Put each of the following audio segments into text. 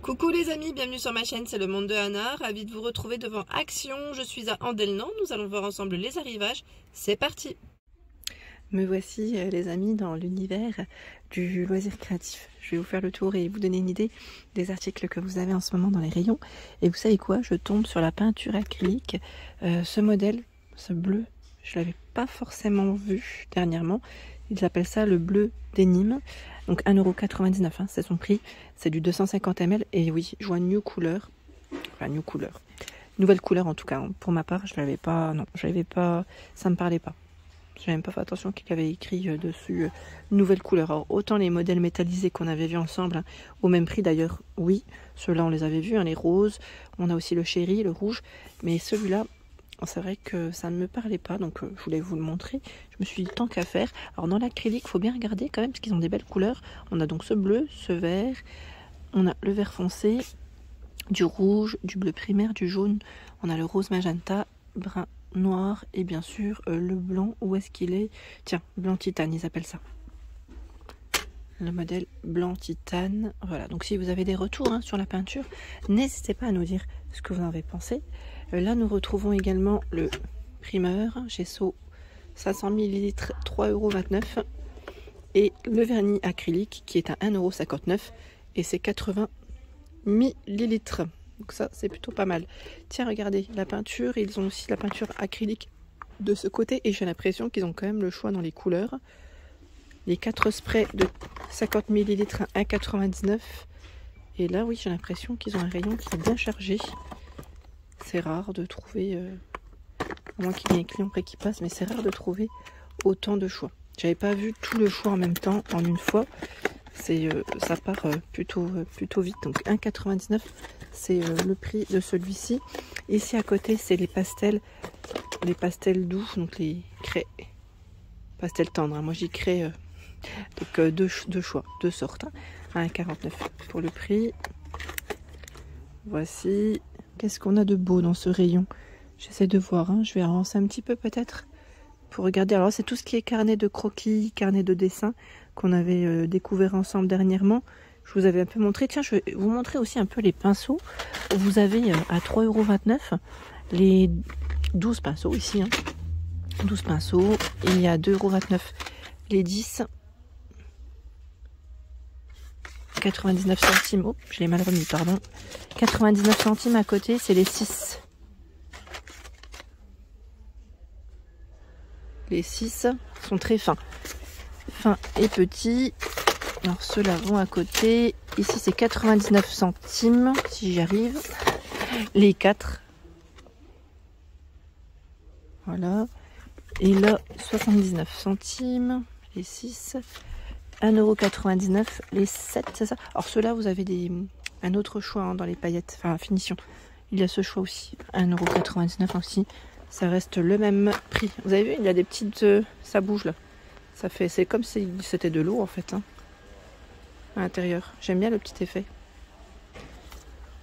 Coucou les amis, bienvenue sur ma chaîne, c'est le monde de Anna, ravie de vous retrouver devant Action. Je suis à Andelnan, nous allons voir ensemble les arrivages, c'est parti. Me voici les amis dans l'univers du loisir créatif. Je vais vous faire le tour et vous donner une idée des articles que vous avez en ce moment dans les rayons. Et vous savez quoi, je tombe sur la peinture acrylique, ce modèle, ce bleu, je ne l'avais pas forcément vu dernièrement. Ils appellent ça le bleu denim. Donc 1,99 €, hein, c'est son prix. C'est du 250 ml. Et oui, je vois New Couleur. Enfin, New Couleur. Nouvelle couleur en tout cas. Hein. Pour ma part, je l'avais pas. Non, je l'avais pas. Ça me parlait pas. Je n'avais même pas fait attention qu'il y avait écrit dessus nouvelle couleur. Alors, autant les modèles métallisés qu'on avait vus ensemble, hein, au même prix d'ailleurs, oui. Ceux-là, on les avait vus, hein, les roses. On a aussi le chéri, le rouge. Mais celui-là, c'est vrai que ça ne me parlait pas, donc je voulais vous le montrer. Je me suis dit tant qu'à faire. Alors dans l'acrylique, il faut bien regarder quand même, parce qu'ils ont des belles couleurs. On a donc ce bleu, ce vert, on a le vert foncé, du rouge, du bleu primaire, du jaune. On a le rose magenta, brun noir et bien sûr le blanc. Où est-ce qu'il est? Tiens, blanc titane, ils appellent ça. Le modèle blanc titane. Voilà, donc si vous avez des retours hein, sur la peinture, n'hésitez pas à nous dire ce que vous en avez pensé. Là, nous retrouvons également le primeur Gesso 500 ml, 3,29 € et le vernis acrylique qui est à 1,59 € et c'est 80 ml. Donc ça, c'est plutôt pas mal. Tiens, regardez, la peinture, ils ont aussi la peinture acrylique de ce côté et j'ai l'impression qu'ils ont quand même le choix dans les couleurs. Les 4 sprays de 50 ml à 1,99 €. Et là, oui, j'ai l'impression qu'ils ont un rayon qui est bien chargé. C'est rare de trouver, à moins qu'il y ait un client près qui passe, mais c'est rare de trouver autant de choix. J'avais pas vu tout le choix en même temps, en une fois. Ça part plutôt vite. Donc 1,99 €, c'est le prix de celui-ci. Ici à côté, c'est les pastels doux, donc les craies, pastels tendres. Hein. Moi j'y crée donc deux choix, deux sortes. Hein, à 1,49 € pour le prix. Voici. Qu'est-ce qu'on a de beau dans ce rayon? J'essaie de voir, hein. Je vais avancer un petit peu peut-être pour regarder. Alors c'est tout ce qui est carnet de croquis, carnet de dessin qu'on avait découvert ensemble dernièrement. Je vous avais un peu montré. Tiens, je vais vous montrer aussi un peu les pinceaux. Vous avez à 3,29 € les 12 pinceaux ici. Hein. 12 pinceaux. Il y a 2,29 € les 10. 99 centimes. Oh, je l'ai mal remis, pardon. 99 centimes à côté, c'est les 6. Les 6 sont très fins. Fins et petits. Alors ceux-là vont à côté. Ici, c'est 99 centimes, si j'y arrive. Les 4. Voilà. Et là, 79 centimes. Les 6. 1,99 €, les 7, c'est ça? Alors ceux-là, vous avez un autre choix hein, dans les paillettes, enfin finition. Il y a ce choix aussi, 1,99 € aussi. Ça reste le même prix. Vous avez vu, il y a des petites... ça bouge là. C'est comme si c'était de l'eau en fait. Hein, à l'intérieur. J'aime bien le petit effet.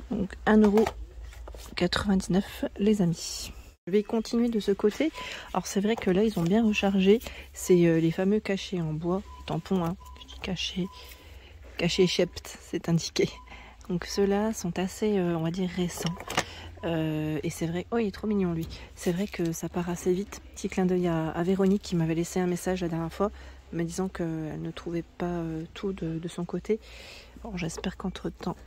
Donc 1,99 € les amis. Je vais continuer de ce côté. Alors c'est vrai que là ils ont bien rechargé. C'est les fameux cachets en bois, tampons, hein. Je dis cachets Shept, c'est indiqué. Donc ceux-là sont assez, on va dire, récents. Et c'est vrai, oh il est trop mignon lui. C'est vrai que ça part assez vite. Petit clin d'œil à Véronique qui m'avait laissé un message la dernière fois, me disant qu'elle ne trouvait pas tout de son côté. Bon, j'espère qu'entre temps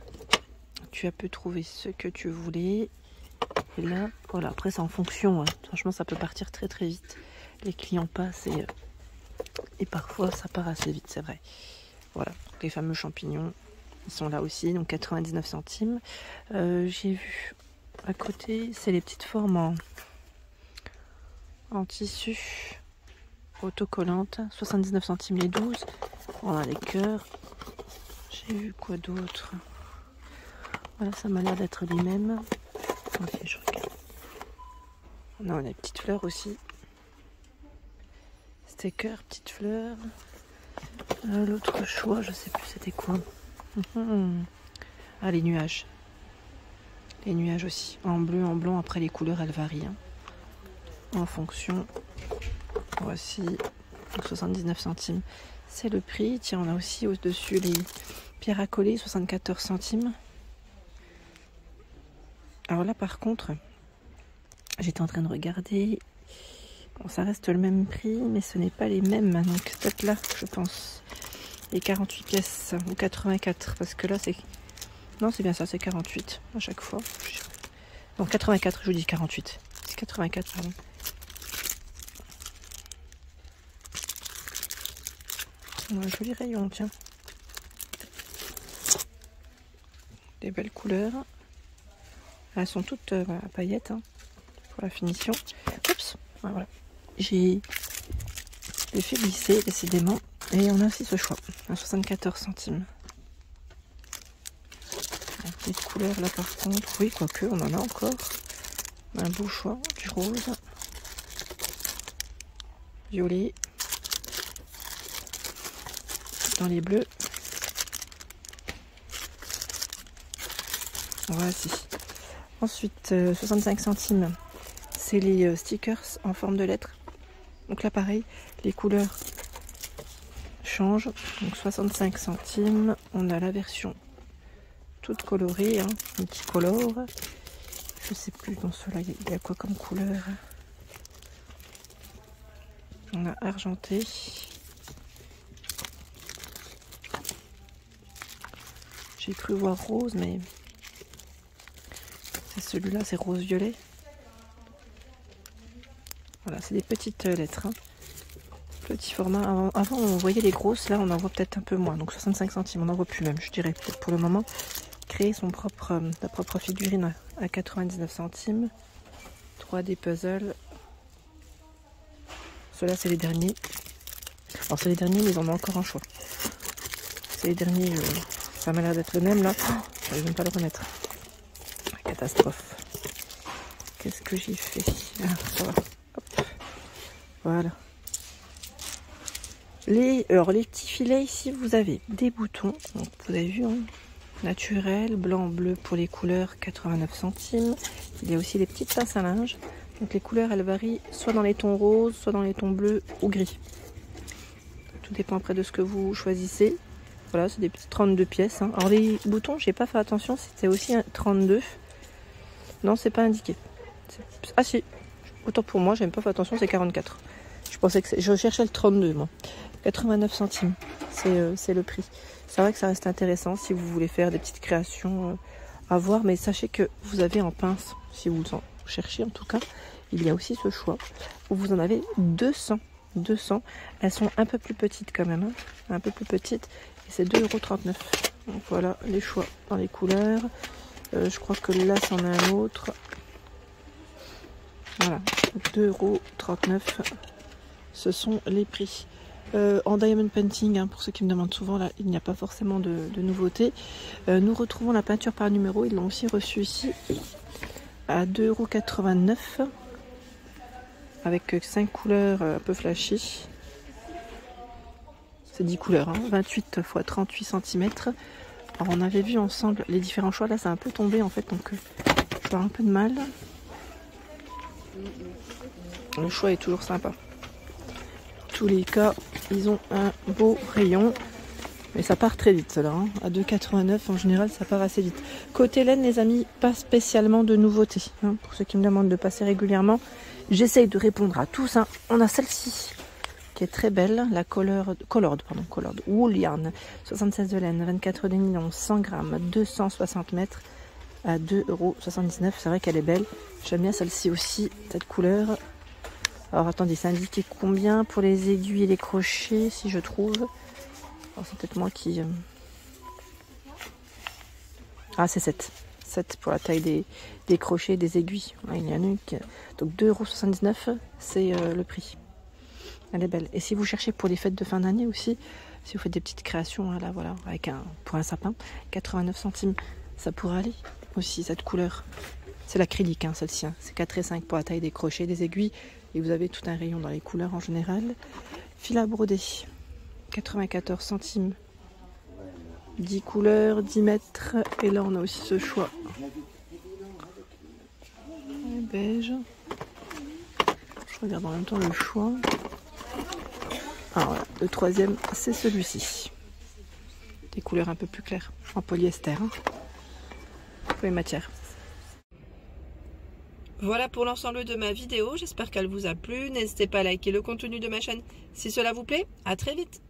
tu as pu trouver ce que tu voulais. Et là, voilà, après c'est en fonction, hein. Franchement ça peut partir très très vite. Les clients passent et parfois ça part assez vite, c'est vrai. Voilà, les fameux champignons, ils sont là aussi, donc 99 centimes. J'ai vu à côté, c'est les petites formes en tissu autocollantes, 79 centimes les 12. On a les cœurs. J'ai vu quoi d'autre? Voilà, ça m'a l'air d'être les mêmes. Ok, je regarde. On a des petites fleurs aussi. Sticker, petites fleurs. L'autre choix, je sais plus c'était quoi. Ah, les nuages. Les nuages aussi. En bleu, en blanc. Après, les couleurs, elles varient. Hein. En fonction. Voici. Donc 79 centimes. C'est le prix. Tiens, on a aussi au-dessus les pierres à coller, 74 centimes. Alors là par contre, j'étais en train de regarder. Bon, ça reste le même prix, mais ce n'est pas les mêmes. Donc peut-être là, je pense. Les 48 pièces ou 84. Parce que là, c'est... Non, c'est bien ça, c'est 48 à chaque fois. Non, 84, je vous dis 48. C'est 84, pardon. Un joli rayon, tiens. Des belles couleurs. Elles sont toutes à paillettes hein, pour la finition. Oups, voilà. J'ai fait glisser décidément. Et on a aussi ce choix, à 74 centimes. Les couleurs là par contre, oui, quoique, on en a encore. Un beau choix, du rose, violet, dans les bleus. Voici. Ensuite, 65 centimes, c'est les stickers en forme de lettres. Donc là pareil, les couleurs changent. Donc 65 centimes, on a la version toute colorée, hein, multicolore. Je sais plus dans ceux-là, il y a quoi comme couleur. On a argenté. J'ai cru voir rose, mais c'est celui-là, c'est rose-violet. Voilà, c'est des petites lettres. Hein. Petit format. Avant, on voyait les grosses, là, on en voit peut-être un peu moins. Donc 65 centimes, on n'en voit plus même, je dirais, peut-être pour le moment. Créer sa propre figurine à 99 centimes. 3D puzzle. Ceux-là, c'est les derniers. Alors, c'est les derniers, mais ils en ont encore un choix. C'est les derniers, ça m'a l'air d'être le même, là. Oh, je vais même pas le remettre. Catastrophe. Qu'est-ce que j'ai fait? Ah, ça va. Hop. Voilà. Alors, les petits filets, ici, vous avez des boutons. Donc, vous avez vu, hein, naturel, blanc, bleu pour les couleurs, 89 centimes. Il y a aussi des petites pinces à linge. Donc, les couleurs, elles varient soit dans les tons roses, soit dans les tons bleus ou gris. Tout dépend après de ce que vous choisissez. Voilà, c'est des petites 32 pièces. Hein. Alors, les boutons, j'ai pas fait attention, c'était aussi un 32. Non, c'est pas indiqué. Ah si, autant pour moi, j'ai même pas fait attention, c'est 44. Je pensais que je cherchais le 32, moi. 89 centimes, c'est le prix. C'est vrai que ça reste intéressant si vous voulez faire des petites créations à voir, mais sachez que vous avez en pince, si vous en cherchez en tout cas, il y a aussi ce choix où vous en avez 200. Elles sont un peu plus petites quand même, hein, un peu plus petites, et c'est 2,39 €. Donc voilà les choix dans les couleurs. Je crois que là, c'en a un autre. Voilà, 2,39 €. Ce sont les prix. En diamond painting, hein, pour ceux qui me demandent souvent, là, il n'y a pas forcément de nouveauté. Nous retrouvons la peinture par numéro. Ils l'ont aussi reçue ici à 2,89 €. Avec 5 couleurs un peu flashy. C'est 10 couleurs, hein, 28 x 38 cm. Alors on avait vu ensemble les différents choix. Là, c'est un peu tombé en fait, donc je vais avoir un peu de mal. Le choix est toujours sympa. En tous les cas, ils ont un beau rayon. Mais ça part très vite, cela. Hein. À 2,89 € en général, ça part assez vite. Côté laine, les amis, pas spécialement de nouveautés. Hein, pour ceux qui me demandent de passer régulièrement, j'essaye de répondre à tous. Hein. On a celle-ci qui est très belle, la Colored Wool Yarn, 76 de laine, 24 de nylon, 100 grammes, 260 mètres à 2,79 €. C'est vrai qu'elle est belle. J'aime bien celle-ci aussi, cette couleur. Alors attendez, c'est indiqué combien pour les aiguilles et les crochets, si je trouve. Alors c'est peut-être moi qui... Ah, c'est 7. 7 pour la taille des crochets et des aiguilles. Ah, il y en a une qui... Donc 2,79 €, c'est le prix. Elle est belle. Et si vous cherchez pour les fêtes de fin d'année aussi, si vous faites des petites créations, hein, là voilà, avec pour un sapin, 89 centimes, ça pourrait aller aussi, cette couleur. C'est l'acrylique, hein, celle-ci. Hein. C'est 4,5 € pour la taille des crochets, des aiguilles. Et vous avez tout un rayon dans les couleurs en général. Fil à broder, 94 centimes. 10 couleurs, 10 mètres. Et là, on a aussi ce choix. Beige. Je regarde en même temps le choix. Ah voilà, le troisième, c'est celui-ci. Des couleurs un peu plus claires, en polyester. Hein, pour les matières. Voilà pour l'ensemble de ma vidéo, j'espère qu'elle vous a plu. N'hésitez pas à liker le contenu de ma chaîne si cela vous plaît. À très vite.